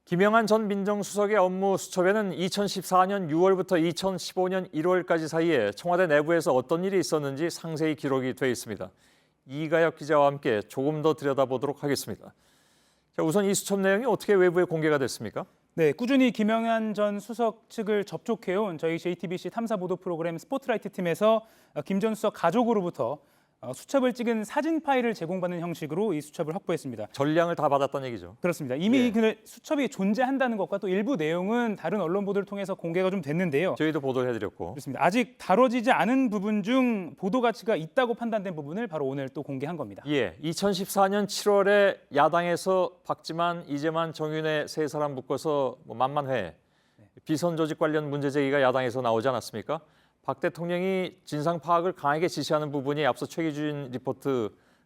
김영한 전 민정수석의 업무 수첩에는 2014년 6월부터 2015년 1월까지 사이에 청와대 내부에서 어떤 일이 있었는지 상세히 기록이 돼 있습니다. 이가혁 기자와 함께 조금 더 들여다보도록 하겠습니다. 자, 우선 이 수첩 내용이 어떻게 외부에 공개가 됐습니까? 네, 꾸준히 김영한 전 수석 측을 접촉해온 저희 JTBC 탐사보도 프로그램 스포트라이트 팀에서 김 전 수석 가족으로부터 수첩을 찍은 사진 파일을 제공받는 형식으로 이 수첩을 확보했습니다. 전량을 다 받았다는 얘기죠. 그렇습니다. 이미 그 수첩이 존재한다는 것과 또 일부 내용은 다른 언론 보도를 통해서 공개가 좀 됐는데요. 저희도 보도를 해드렸고. 그렇습니다. 아직 다뤄지지 않은 부분 중 보도 가치가 있다고 판단된 부분을 바로 오늘 또 공개한 겁니다. 2014년 7월에 야당에서 박지만, 이재만, 정윤회 세 사람 묶어서 만만회, 비선 조직 관련 문제 제기가 야당에서 나오지 않았습니까? 박 대통령이 진상 파악을 강하게 지시하는 부분이 앞서 최기준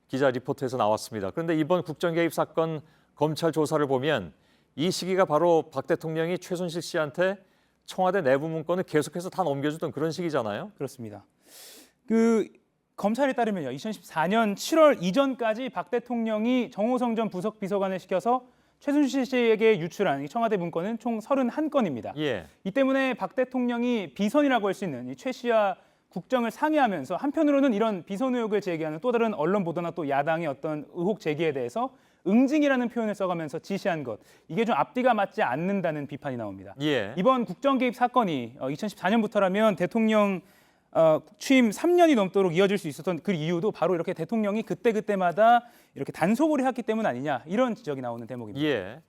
기자 리포트에서 나왔습니다. 그런데 이번 국정개입 사건 검찰 조사를 보면 이 시기가 바로 박 대통령이 최순실 씨한테 청와대 내부 문건을 계속해서 다 넘겨주던 그런 시기잖아요. 그렇습니다. 검찰에 따르면요, 2014년 7월 이전까지 박 대통령이 정호성 전 부속 비서관을 시켜서 최순실 씨에게 유출한 청와대 문건은 총 31건입니다. 이 때문에 박 대통령이 비선이라고 할 수 있는 최 씨와 국정을 상의하면서 한편으로는 이런 비선 의혹을 제기하는 또 다른 언론 보도나 또 야당의 어떤 의혹 제기에 대해서 응징이라는 표현을 써가면서 지시한 것, 이게 좀 앞뒤가 맞지 않는다는 비판이 나옵니다. 이번 국정 개입 사건이 2014년부터라면 대통령 취임 3년이 넘도록 이어질 수 있었던 그 이유도 바로 이렇게 대통령이 그때마다 이렇게 단속을 해왔기 때문 아니냐, 이런 지적이 나오는 대목입니다.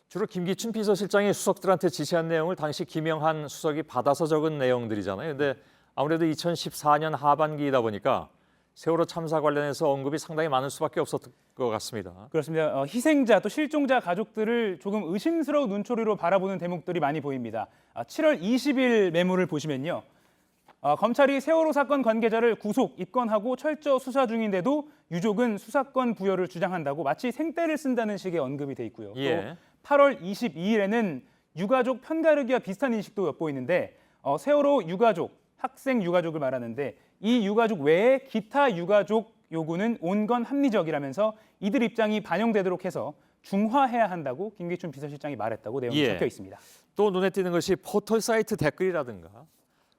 주로 김기춘 비서실장이 수석들한테 지시한 내용을 당시 김영한 수석이 받아서 적은 내용들이잖아요. 근데 아무래도 2014년 하반기이다 보니까 세월호 참사 관련해서 언급이 상당히 많을 수밖에 없었을 것 같습니다. 그렇습니다. 희생자 또 실종자 가족들을 조금 의심스러운 눈초리로 바라보는 대목들이 많이 보입니다. 7월 20일 메모를 보시면요. 검찰이 세월호 사건 관계자를 구속, 입건하고 철저 수사 중인데도 유족은 수사권 부여를 주장한다고 마치 생떼를 쓴다는 식의 언급이 돼 있고요. 또 8월 22일에는 유가족 편가르기와 비슷한 인식도 엿보이는데 세월호 유가족, 학생 유가족을 말하는데 이 유가족 외에 기타 유가족 요구는 온건 합리적이라면서 이들 입장이 반영되도록 해서 중화해야 한다고 김기춘 비서실장이 말했다고 내용이 적혀 있습니다. 또 눈에 띄는 것이 포털 사이트 댓글이라든가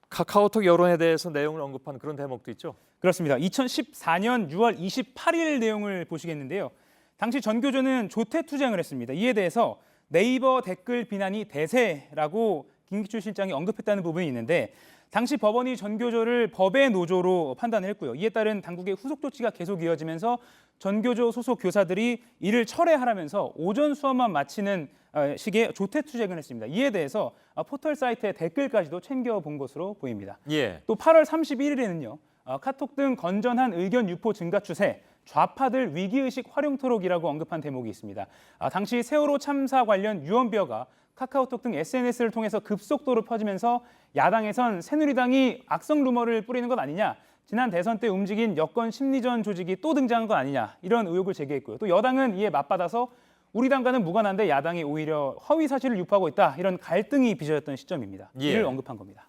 카카오톡 여론에 대해서 내용을 언급한 그런 대목도 있죠. 그렇습니다. 2014년 6월 28일 내용을 보시겠는데요. 당시 전교조는 조퇴투쟁을 했습니다. 이에 대해서 네이버 댓글 비난이 대세라고 김기춘 실장이 언급했다는 부분이 있는데 당시 법원이 전교조를 법의 노조로 판단을 했고요. 이에 따른 당국의 후속 조치가 계속 이어지면서 전교조 소속 교사들이 이를 철회하라면서 오전 수업만 마치는 식의 조퇴투쟁을 했습니다. 이에 대해서 포털 사이트의 댓글까지도 챙겨본 것으로 보입니다. 또 8월 31일에는요. 카톡 등 건전한 의견 유포 증가 추세, 좌파들 위기의식 활용토록이라고 언급한 대목이 있습니다. 당시 세월호 참사 관련 유언비어가 카카오톡 등 SNS를 통해서 급속도로 퍼지면서 야당에선 새누리당이 악성 루머를 뿌리는 것 아니냐, 지난 대선 때 움직인 여권 심리전 조직이 또 등장한 것 아니냐, 이런 의혹을 제기했고요. 또 여당은 이에 맞받아서 우리 당과는 무관한데 야당이 오히려 허위 사실을 유포하고 있다, 이런 갈등이 빚어졌던 시점입니다. 이를 언급한 겁니다.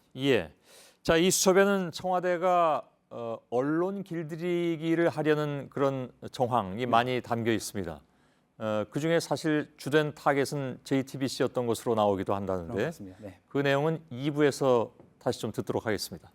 자, 이 수첩에는 청와대가 언론 길들이기를 하려는 그런 정황이 많이 담겨 있습니다. 그중에 사실 주된 타겟은 JTBC였던 것으로 나오기도 한다는데 그 내용은 2부에서 다시 좀 듣도록 하겠습니다.